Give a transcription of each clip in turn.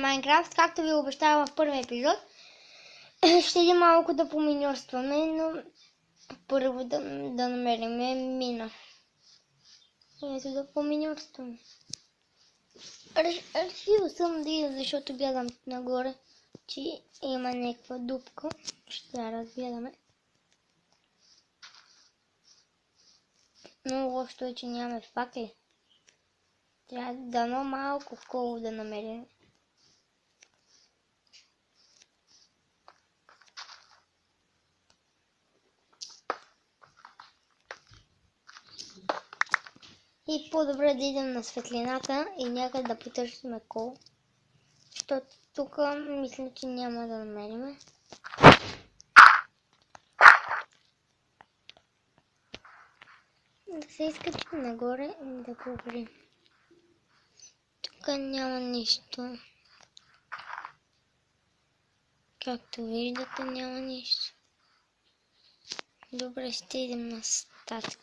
Майнкрафт, както ви обещавам в първи епизод. Ще идем малко да поминьорстваме, но първо да намерим мина. Ето да поминьорстваме. Решил съм да идем, защото гледам нагоре, че има някаква дупка. Ще я разгледаме. Но лошото е, че нямаме факли. Трябва дано малко кол да намерим. И по-добре да идем на светлината и някъде да потърсим кол. Защото тук мисля, че няма да намерим. Да се изкачим нагоре и да проверим. Тук няма нищо. Както виждате, няма нищо. Добре, ще идем на статък.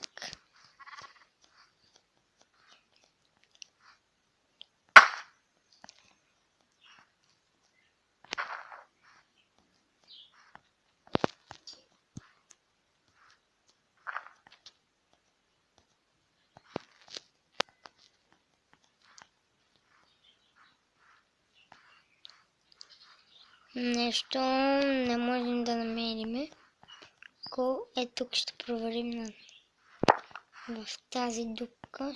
Нещо не можем да намерим. Тук ще проверим в тази дупка.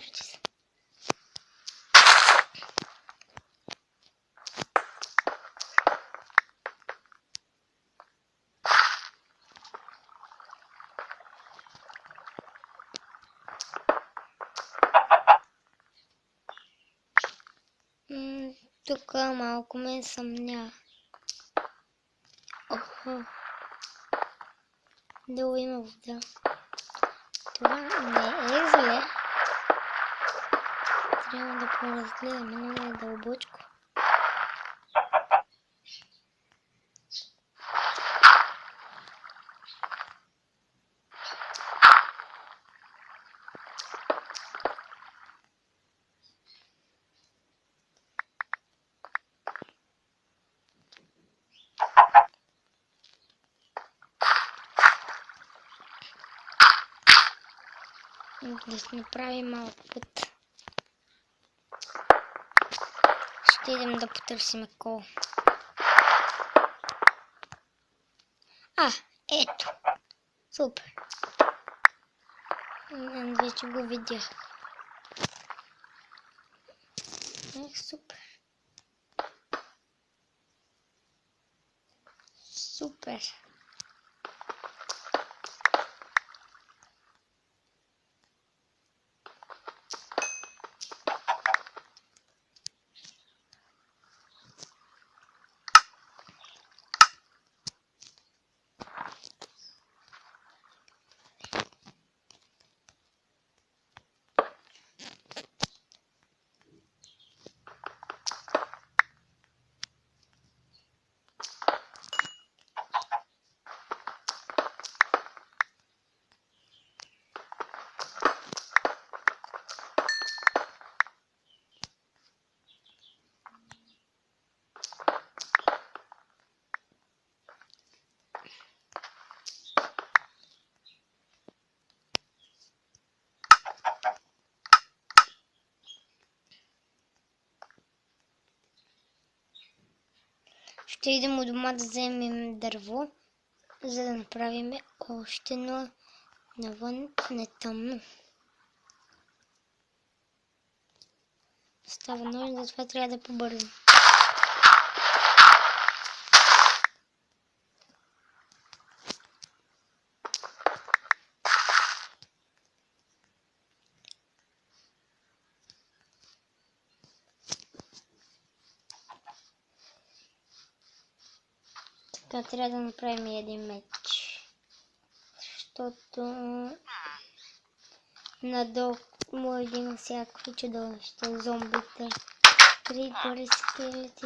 Тук малко ме съмнява. Долу има вода. Това не е зле. Трябва да поразгледаме, много е дълбочко. Да се направи малко път. Ще идем да потърсим кол. Ето. Супер. Вече го видях. Супер. Супер. Ще идем от дома да вземем дърво, за да направим още, но навън не тъмно. Става нощ, затова трябва да побързам. Така трябва да направим един меч. Защото надолу може да има всякакви чудовища, зомбите, крипъри, скелети.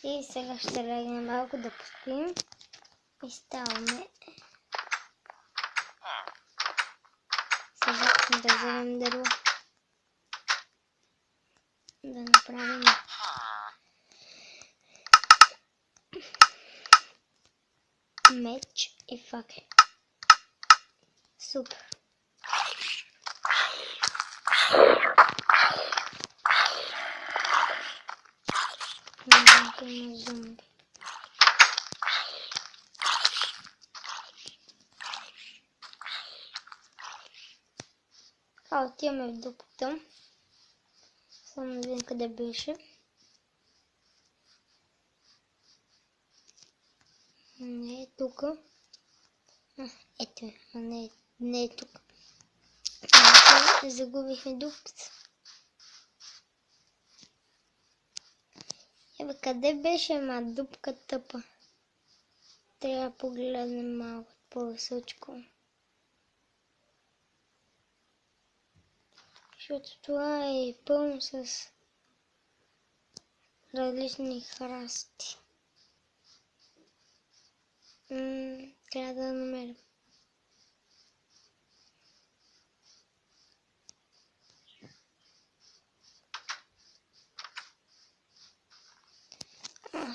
И сега ще легнем малко да поспим и ставаме Да вземем дърво. Да направим меч и факел. Супер. Има зомби. Отиваме в дупката. Само да видим къде беше. Не е тук. Ето е, а не е тук. Загубихме дупката. Ебе, къде беше дупка тъпа? Трябва да погледнем малко по-височко. Защото това е пълно с различни храсти. Трябва да намерим.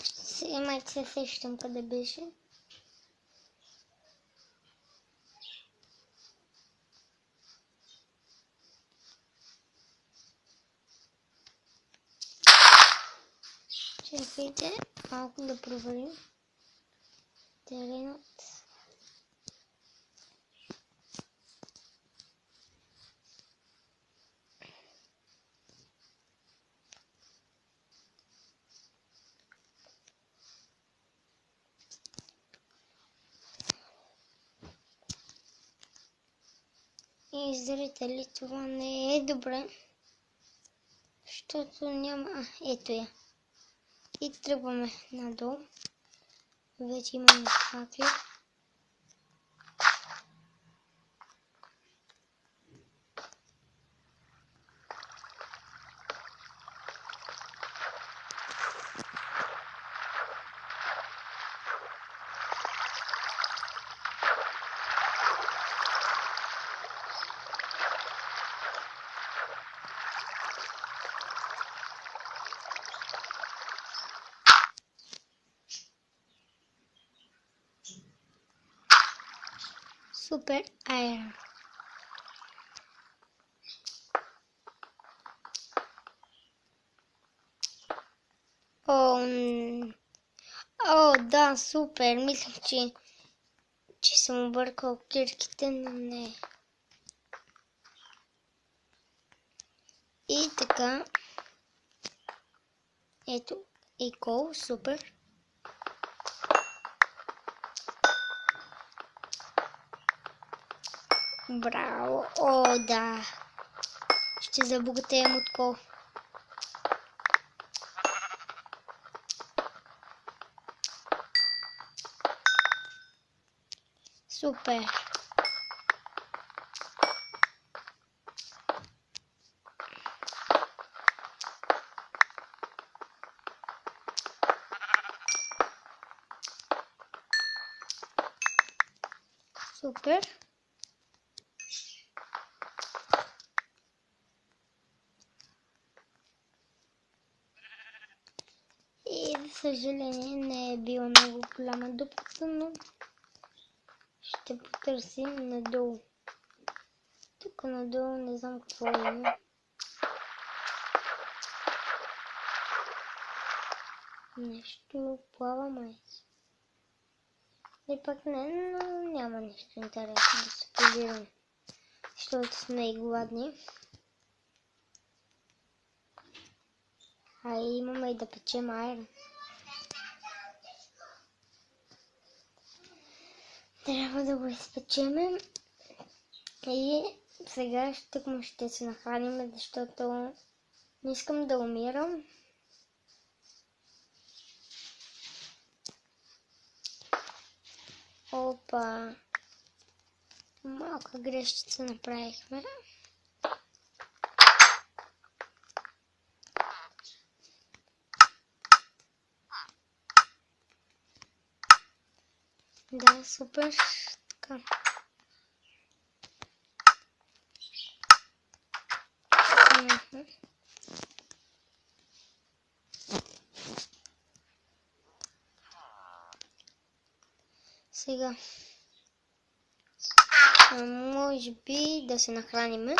Сега майка се сещам къде беше. Чакайте малко да проверим теренът. И зрители, това не е добре, защото няма... ето я. И тръгваме надолу. Вече имаме факли. Супер айрон. О, да, супер. Мислех, че съм объркал кирките, но не. И така. Ето. И кол, супер. Браво. О, да. Ще забогатеем от кол. Супер. Супер. И за съжаление не е била много голяма дупката, но ще потърсим надолу. Тук надолу не знам какво има. Нещо плава май. И пък не, но няма нещо интересно да се побираме. Защото сме и гладни. А имаме и да печем айрон. Трябва да го изпечеме. И сега ще се нахраним, защото не искам да умирам. Опа! Малка грешчица направихме. Да, супер. Така. Сега. Може би да се нахраниме.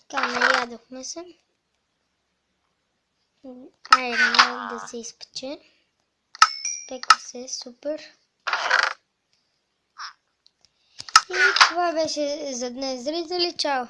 Така, наядохме се. Айде, да се изпече. Пеква се, супер. И това беше за днес, зрители. Чао!